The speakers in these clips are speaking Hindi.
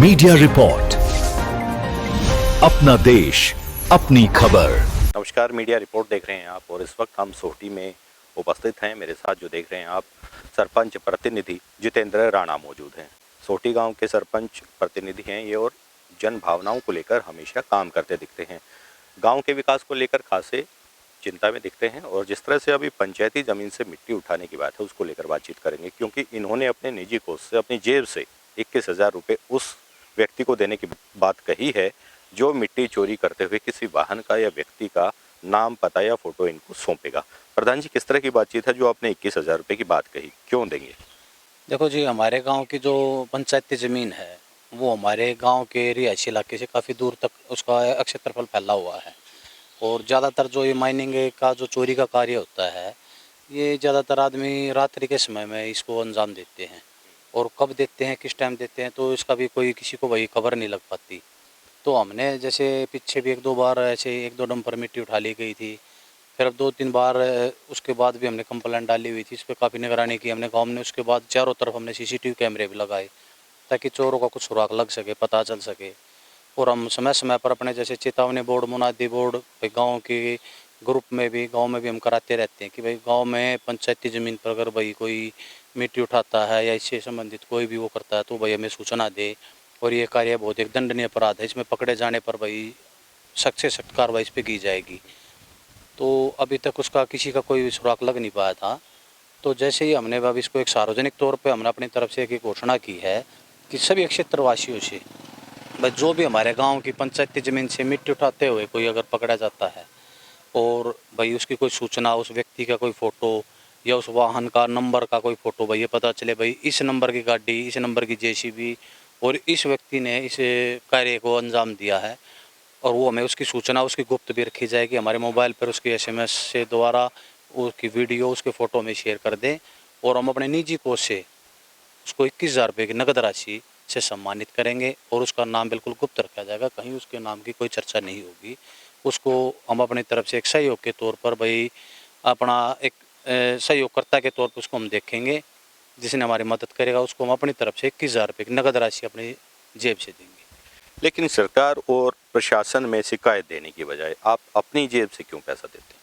मीडिया रिपोर्ट, अपना देश अपनी खबर। नमस्कार, मीडिया रिपोर्ट देख रहे हैं आप और इस वक्त हम सोहटी में उपस्थित हैं। मेरे साथ जो देख रहे हैं आप सरपंच प्रतिनिधि जितेंद्र राणा मौजूद हैं। सोहटी गांव के सरपंच प्रतिनिधि हैं ये और जन भावनाओं को लेकर हमेशा काम करते दिखते हैं। गांव के विकास को लेकर खासे चिंता में दिखते हैं और जिस तरह से अभी पंचायती ज़मीन से मिट्टी उठाने की बात है उसको लेकर बातचीत करेंगे, क्योंकि इन्होंने अपने निजी कोष से अपनी जेब से 21,000 रुपये उस व्यक्ति को देने की बात कही है जो मिट्टी चोरी करते हुए किसी वाहन का या व्यक्ति का नाम, पता या फोटो इनको सौंपेगा। प्रधान जी, किस तरह की बातचीत है जो आपने 21,000 रुपये की बात कही, क्यों देंगे? देखो जी, हमारे गांव की जो पंचायती ज़मीन है वो हमारे गांव के रिहायशी इलाके से काफ़ी दूर तक उसका क्षेत्रफल फैला हुआ है और ज़्यादातर जो ये माइनिंग का जो चोरी का कार्य होता है ये ज़्यादातर आदमी रात्रि के समय में इसको अंजाम देते हैं और कब देते हैं, किस टाइम देते हैं, तो इसका भी कोई किसी को वही खबर नहीं लग पाती। तो हमने जैसे पीछे भी एक दो बार ऐसे एक दो डंपर मिट्टी उठा ली गई थी, फिर अब 2-3 बार उसके बाद भी हमने कंप्लेंट डाली हुई थी, इस पर काफ़ी निगरानी की हमने गाँव में। उसके बाद चारों तरफ हमने CCTV कैमरे भी लगाए ताकि चोरों का कुछ सुराग लग सके, पता चल सके। और हम समय समय पर अपने जैसे चेतावनी बोर्ड, मुनादी बोर्ड, भाई गाँव के ग्रुप में भी, गाँव में भी हम कराते रहते हैं कि भाई गाँव में पंचायती ज़मीन पर अगर भाई कोई मिट्टी उठाता है या इससे संबंधित कोई भी वो करता है तो भाई हमें सूचना दे। और ये कार्य बहुत एक दंडनीय अपराध है, इसमें पकड़े जाने पर भाई सख्त से सख्त कार्रवाई इस पर की जाएगी। तो अभी तक उसका किसी का कोई सुराग लग नहीं पाया था। तो जैसे ही हमने अब इसको एक सार्वजनिक तौर पे हमने अपनी तरफ से एक घोषणा की है कि सभी क्षेत्रवासियों से बस जो भी हमारे गांव की पंचायती ज़मीन से मिट्टी उठाते हुए कोई अगर पकड़ा जाता है और भाई उसकी कोई सूचना, उस व्यक्ति का कोई फ़ोटो या उस वाहन का नंबर का कोई फ़ोटो भाई ये पता चले भाई इस नंबर की गाड़ी, इस नंबर की JCB और इस व्यक्ति ने इस कार्य को अंजाम दिया है, और वो हमें उसकी सूचना, उसकी गुप्त भी रखी जाएगी हमारे मोबाइल पर, उसकी SMS से द्वारा उसकी वीडियो, उसके फ़ोटो में शेयर कर दें और हम अपने निजी कोष से उसको 21,000 रुपये की नकद राशि से सम्मानित करेंगे और उसका नाम बिल्कुल गुप्त रखा जाएगा, कहीं उसके नाम की कोई चर्चा नहीं होगी। उसको हम अपनी तरफ से एक सहयोग के तौर पर भाई अपना एक सहयोगकर्ता के तौर पर उसको हम देखेंगे, जिसने हमारी मदद करेगा उसको हम अपनी तरफ से 21,000 रुपये की नकद राशि अपनी जेब से देंगे। लेकिन सरकार और प्रशासन में शिकायत देने की बजाय आप अपनी जेब से क्यों पैसा देते हैं?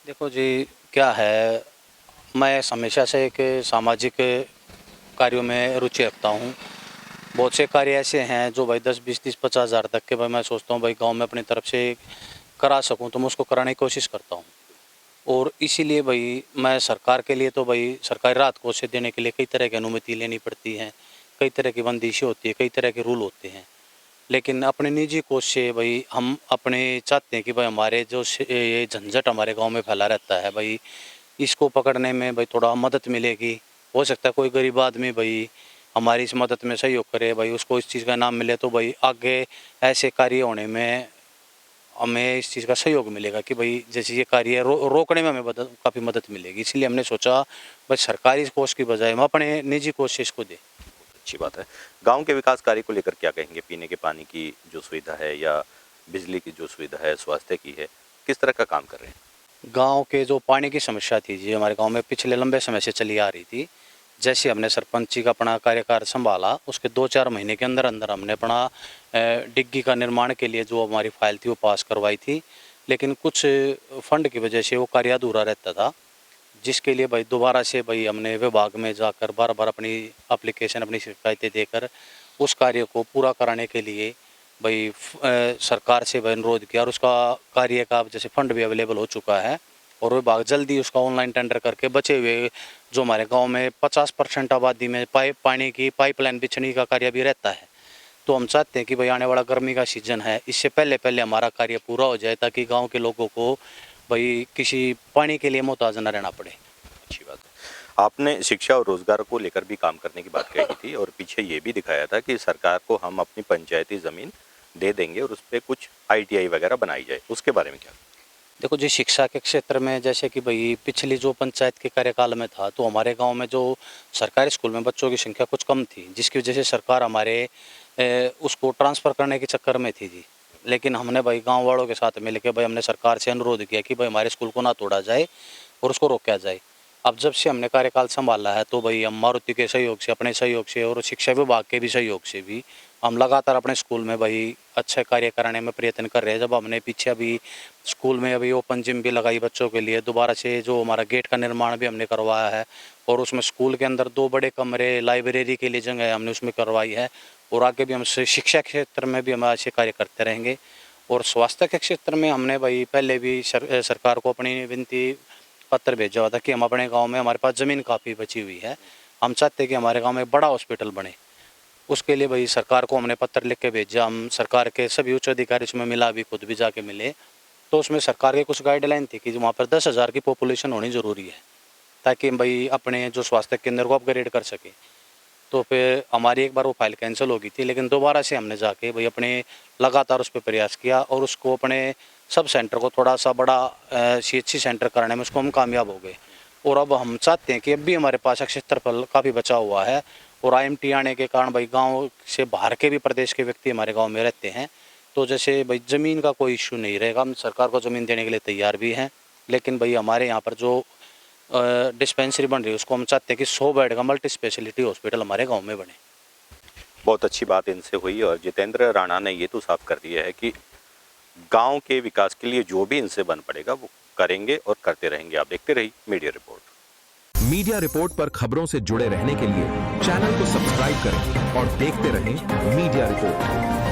देखो जी, क्या है, मैं हमेशा से एक सामाजिक कार्यों में रुचि रखता हूँ। बहुत से कार्य ऐसे हैं जो भाई 10, 20, 30, 50,000 तक के भाई मैं सोचता हूँ भाई गांव में अपनी तरफ से करा सकूँ तो मैं उसको कराने की कोशिश करता हूँ। और इसीलिए भाई मैं सरकार के लिए तो भाई सरकारी राहत कोष से देने के लिए कई तरह की अनुमति लेनी पड़ती है, कई तरह की बंदिशें होती है, कई तरह के रूल होते हैं। लेकिन अपने निजी कोष से भाई हम अपने चाहते हैं कि भाई हमारे जो ये झंझट हमारे गांव में फैला रहता है भाई इसको पकड़ने में भाई थोड़ा मदद मिलेगी। हो सकता है कोई गरीब आदमी भाई हमारी इस मदद में सहयोग करे, भाई उसको इस चीज़ का नाम मिले तो भाई आगे ऐसे कार्य होने में हमें इस चीज़ का सहयोग मिलेगा कि भाई जैसे ये कार्य रोकने में हमें काफ़ी मदद मिलेगी। इसलिए हमने सोचा भाई सरकारी कोष की बजाय हम अपने निजी कोष से इसको दें। अच्छी बात है। गांव के विकास कार्य को लेकर क्या कहेंगे? पीने के पानी की जो सुविधा है या बिजली की जो सुविधा है, स्वास्थ्य की है, किस तरह का काम कर रहे हैं? गांव के जो पानी की समस्या थी जी हमारे गांव में पिछले लंबे समय से चली आ रही थी। जैसे हमने सरपंची का अपना कार्यकाल संभाला उसके 2-4 महीने के अंदर अंदर हमने अपना डिग्गी का निर्माण के लिए जो हमारी फाइल थी वो पास करवाई थी, लेकिन कुछ फंड की वजह से वो कार्य अधूरा रहता था, जिसके लिए भाई दोबारा से भाई हमने विभाग में जाकर बार बार अपनी एप्लीकेशन, अपनी शिकायतें देकर उस कार्य को पूरा कराने के लिए भाई सरकार से भाई अनुरोध किया और उसका कार्य का जैसे फंड भी अवेलेबल हो चुका है और विभाग जल्दी उसका ऑनलाइन टेंडर करके बचे हुए जो हमारे गांव में 50% आबादी में पानी की पाइपलाइन बिछने का कार्य भी रहता है। तो हम चाहते हैं कि भाई आने वाला गर्मी का सीजन है, इससे पहले पहले हमारा कार्य पूरा हो जाए ताकि गाँव के लोगों को भाई किसी पानी के लिए मोहताज न रहना पड़े। अच्छी बात है। आपने शिक्षा और रोजगार को लेकर भी काम करने की बात कही थी और पीछे ये भी दिखाया था कि सरकार को हम अपनी पंचायती ज़मीन दे देंगे और उस पर कुछ ITI वगैरह बनाई जाए, उसके बारे में क्या? देखो जी, शिक्षा के क्षेत्र में जैसे कि भाई पिछली जो पंचायत के कार्यकाल में था तो हमारे गांव में जो सरकारी स्कूल में बच्चों की संख्या कुछ कम थी, जिसकी वजह से सरकार हमारे उसको ट्रांसफ़र करने के चक्कर में थी जी। लेकिन हमने भाई गांव वालों के साथ मिल के भाई हमने सरकार से अनुरोध किया कि भाई हमारे स्कूल को ना तोड़ा जाए और उसको रोका जाए। अब जब से हमने कार्यकाल संभाला है तो भाई हम मारुति के सहयोग से, अपने सहयोग से और शिक्षा विभाग के भी सहयोग से भी हम लगातार अपने स्कूल में भाई अच्छे कार्य कराने में प्रयत्न कर रहे हैं। जब हमने पीछे अभी स्कूल में अभी ओपन जिम भी लगाई बच्चों के लिए, दोबारा से जो हमारा गेट का निर्माण भी हमने करवाया है, और उसमें स्कूल के अंदर 2 बड़े कमरे, लाइब्रेरी के लिए जगह हमने उसमें करवाई है, और आगे भी हम शिक्षा क्षेत्र में भी हम अच्छे कार्य करते रहेंगे। और स्वास्थ्य के क्षेत्र में हमने भाई पहले भी सरकार को अपनी विनती पत्र भेजा हुआ था कि हम अपने गांव में, हमारे पास ज़मीन काफ़ी बची हुई है, हम चाहते हैं कि हमारे गांव में बड़ा हॉस्पिटल बने। उसके लिए भाई सरकार को हमने पत्र लिख के भेजा। हम सरकार के सभी उच्च अधिकारी उसमें मिला, भी खुद भी जाके मिले, तो उसमें सरकार के कुछ गाइडलाइन थी कि वहाँ पर 10,000 की पॉपुलेशन होनी ज़रूरी है ताकि भाई अपने जो स्वास्थ्य केंद्र को अपग्रेड कर सके। तो फिर हमारी एक बार वो फाइल कैंसिल हो गई थी, लेकिन दोबारा से हमने जाके भाई अपने लगातार उस पर प्रयास किया और उसको अपने सब सेंटर को थोड़ा सा बड़ा CHC सेंटर कराने में उसको हम कामयाब हो गए। और अब हम चाहते हैं कि अब भी हमारे पास क्षेत्रफल काफ़ी बचा हुआ है, और IMT आने के कारण भाई गांव से बाहर के भी प्रदेश के व्यक्ति हमारे गांव में रहते हैं, तो जैसे भाई ज़मीन का कोई इशू नहीं रहेगा। हम सरकार को ज़मीन देने के लिए तैयार भी हैं, लेकिन भाई हमारे यहाँ पर जो डिस्पेंसरी बन रही है उसको हम चाहते हैं कि 100 बेड का मल्टी स्पेशलिटी हॉस्पिटल हमारे गांव में बने। बहुत अच्छी बात इनसे हुई और जितेंद्र राणा ने ये तो साफ कर दिया है कि गांव के विकास के लिए जो भी इनसे बन पड़ेगा वो करेंगे और करते रहेंगे। आप देखते रहिए मीडिया रिपोर्ट। मीडिया रिपोर्ट पर खबरों से जुड़े रहने के लिए चैनल को सब्सक्राइब करें और देखते रहें मीडिया रिपोर्ट।